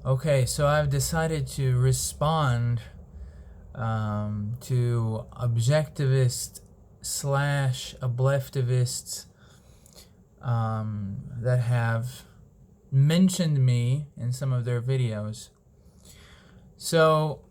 Okay, so I've decided to respond to Objectivist slash ObLeftivists that have mentioned me in some of their videos. So,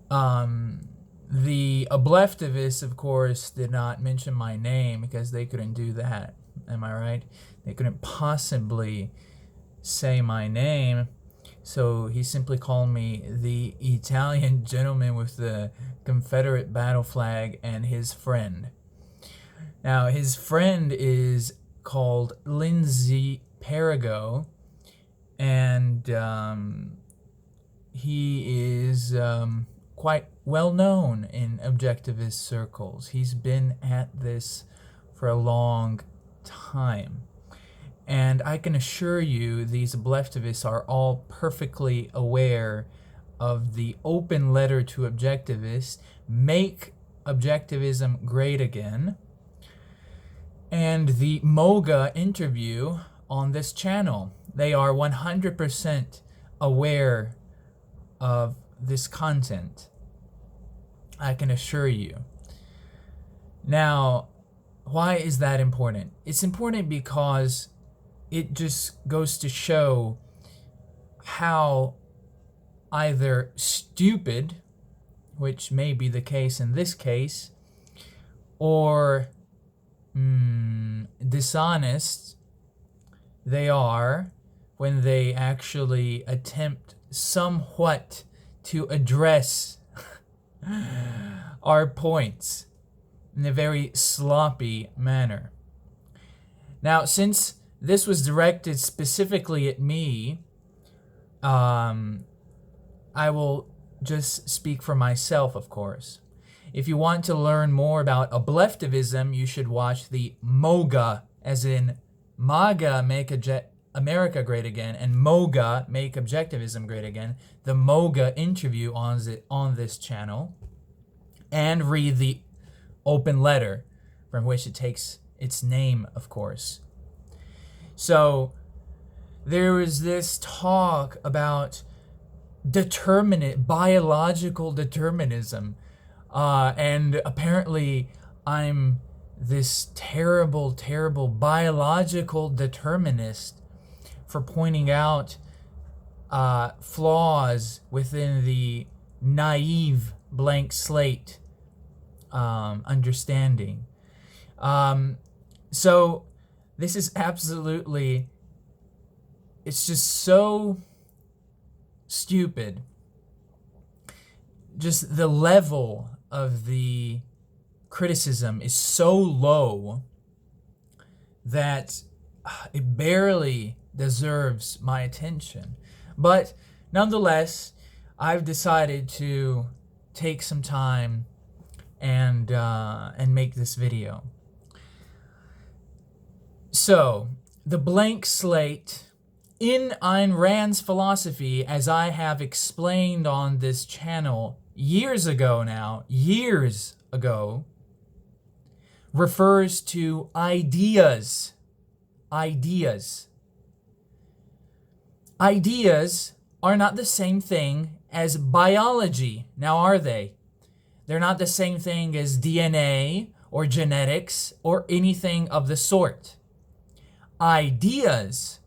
the ObLeftivists, of course, did not mention my name because they couldn't do that. Am I right? They couldn't possibly say my name, so he simply called me the Italian gentleman with the Confederate battle flag and his friend. Now, his friend is called Lindsay Perigo, and he is quite well known in objectivist circles. He's been at this for a long time. And I can assure you these ObLeftivists are all perfectly aware of the open letter to Objectivists, Make Objectivism Great Again, and the MOGA interview on this channel. They are 100% aware of this content. I can assure you. Now, why is that important? It's important because it just goes to show how either stupid, which may be the case in this case, or dishonest they are when they actually attempt somewhat to address our points in a very sloppy manner. Now, since this was directed specifically at me, I will just speak for myself, of course. If you want to learn more about ObLeftivism, you should watch the MOGA, as in MAGA, Make America Great Again, and MOGA, Make Objectivism Great Again, the MOGA interview on this channel, and read the open letter from which it takes its name, of course. So there was this talk about biological determinism, and apparently I'm this terrible, terrible biological determinist for pointing out flaws within the naive blank slate understanding. So this is absolutely, it's just so stupid. Just the level of the criticism is so low that it barely deserves my attention. But nonetheless, I've decided to take some time and make this video. So, the blank slate in Ayn Rand's philosophy, as I have explained on this channel years ago, refers to ideas. Ideas are not the same thing as biology, now are they? They're not the same thing as DNA or genetics or anything of the sort. Ideas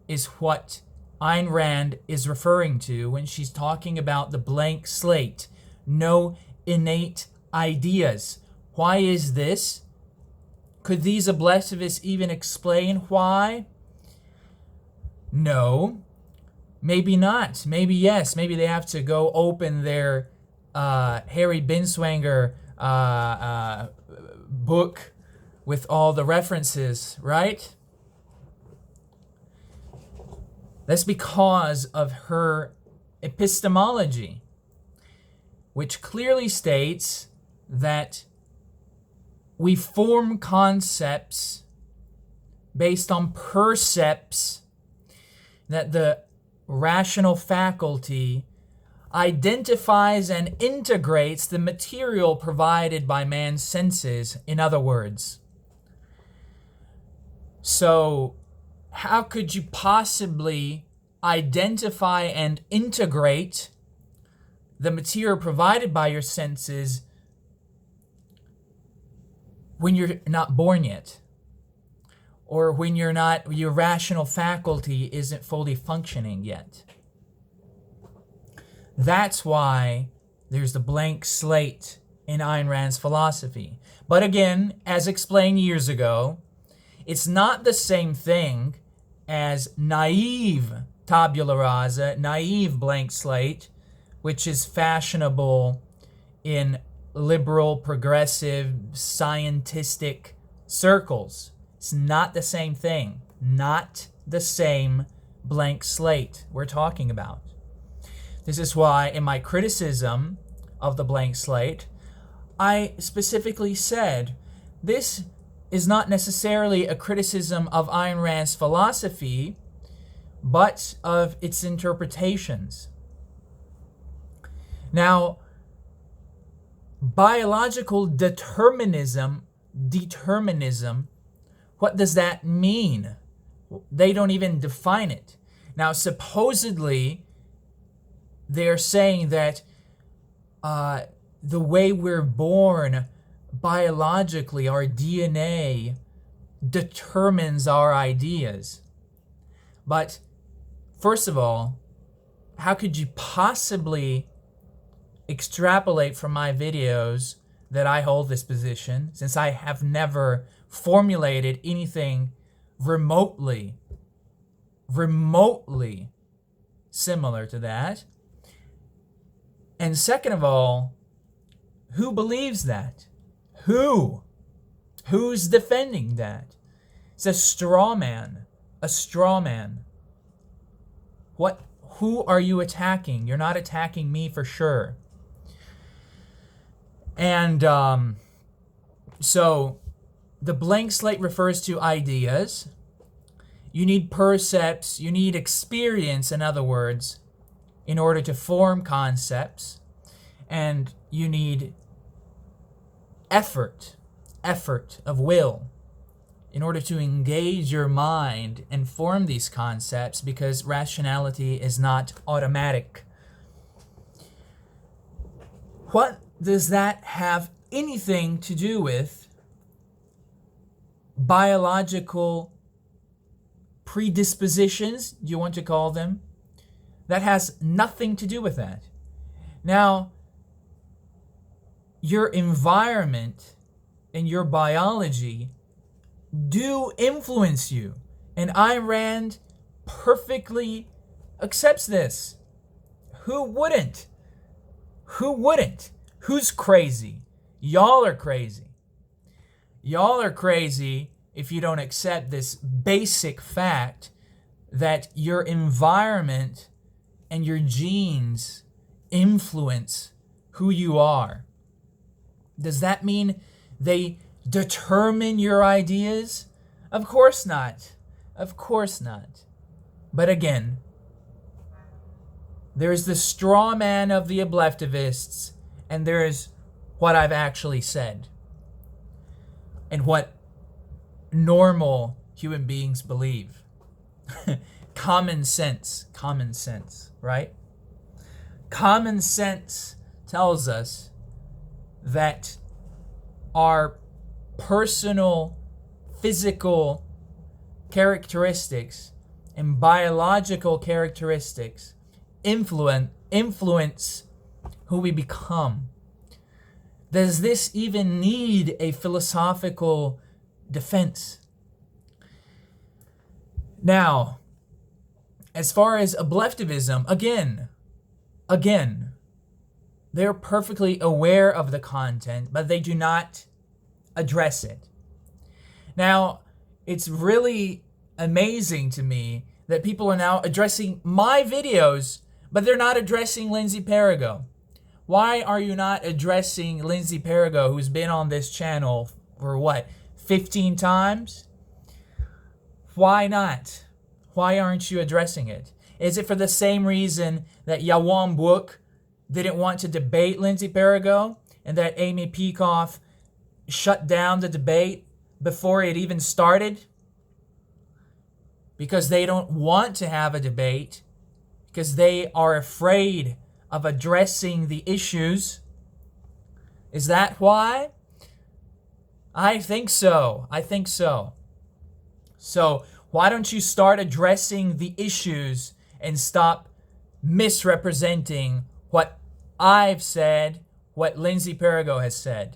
is what Ayn Rand is referring to when she's talking about the blank slate. No innate ideas. Why is this? Could these ObLeftivists even explain why? No. Maybe not. Maybe yes. Maybe they have to go open their Harry Binswanger book with all the references, right? That's because of her epistemology, which clearly states that we form concepts based on percepts, that the rational faculty identifies and integrates the material provided by man's senses, in other words. So how could you possibly identify and integrate the material provided by your senses when you're not born yet, or when your rational faculty isn't fully functioning yet? That's why there's the blank slate in Ayn Rand's philosophy. But again, as explained years ago, it's not the same thing as naive tabula rasa, naive blank slate, which is fashionable in liberal, progressive, scientistic circles. It's not the same thing. Not the same blank slate we're talking about. This is why in my criticism of the blank slate, I specifically said this is not necessarily a criticism of Ayn Rand's philosophy, but of its interpretations. Now, biological determinism, what does that mean? They don't even define it. Now, supposedly, they're saying that the way we're born biologically, our DNA determines our ideas. But first of all, how could you possibly extrapolate from my videos that I hold this position, since I have never formulated anything remotely similar to that? And second of all, who believes that? Who's defending that? It's a straw man. A straw man. Who are you attacking? You're not attacking me for sure. And so the blank slate refers to ideas. You need percepts, you need experience, in other words, in order to form concepts, and you need effort of will in order to engage your mind and form these concepts, because rationality is not automatic. What does that have anything to do with biological predispositions, do you want to call them? That has nothing to do with that. Now, your environment and your biology do influence you. And Ayn Rand perfectly accepts this. Who wouldn't? Who's crazy? Y'all are crazy. Y'all are crazy if you don't accept this basic fact that your environment and your genes influence who you are. Does that mean they determine your ideas? Of course not. Of course not. But again, there's the straw man of the ObLeftivists, and there's what I've actually said, and what normal human beings believe. Common sense, right? Common sense tells us that our personal physical characteristics and biological characteristics influence who we become. Does this even need a philosophical defense? Now, as far as ObLeftivism, again, they're perfectly aware of the content, but they do not address it. Now, it's really amazing to me that people are now addressing my videos, but they're not addressing Lindsay Perigo. Why are you not addressing Lindsay Perigo, who's been on this channel for 15 times? Why not? Why aren't you addressing it? Is it for the same reason that Yawon Book didn't want to debate Lindsay Perigo, and that Amy Peikoff shut down the debate before it even started? because they don't want to have a debate, because they are afraid of addressing the issues. Is that why? I think so. I think so. So why don't you start addressing the issues and stop misrepresenting what I've said, what Lindsay Perigo has said?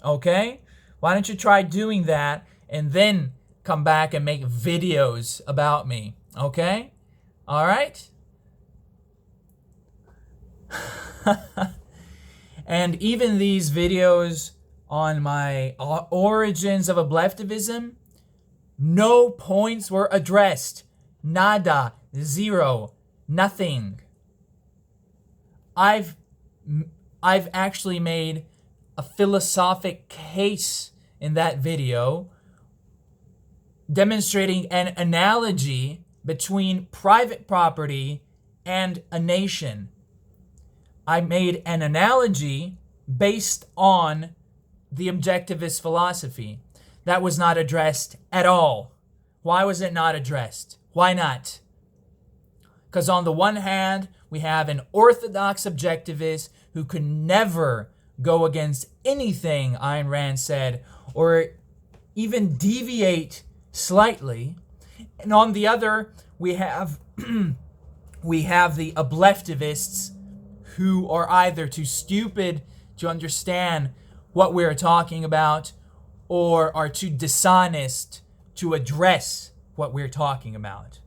Okay? Why don't you try doing that and then come back and make videos about me? Okay? All right? And even these videos on my origins of ObLeftivism, no points were addressed. Nada. Zero. Nothing. I've actually made a philosophic case in that video demonstrating an analogy between private property and a nation. I made an analogy based on the objectivist philosophy. That was not addressed at all. Why was it not addressed? Why not? Because on the one hand, we have an orthodox objectivist who could never go against anything Ayn Rand said or even deviate slightly. And on the other, we have the ObLeftivists who are either too stupid to understand what we're talking about or are too dishonest to address what we're talking about.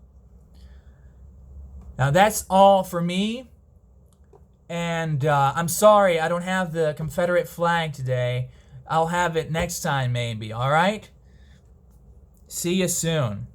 Now that's all for me. And I'm sorry I don't have the Confederate flag today. I'll have it next time maybe, all right? See you soon.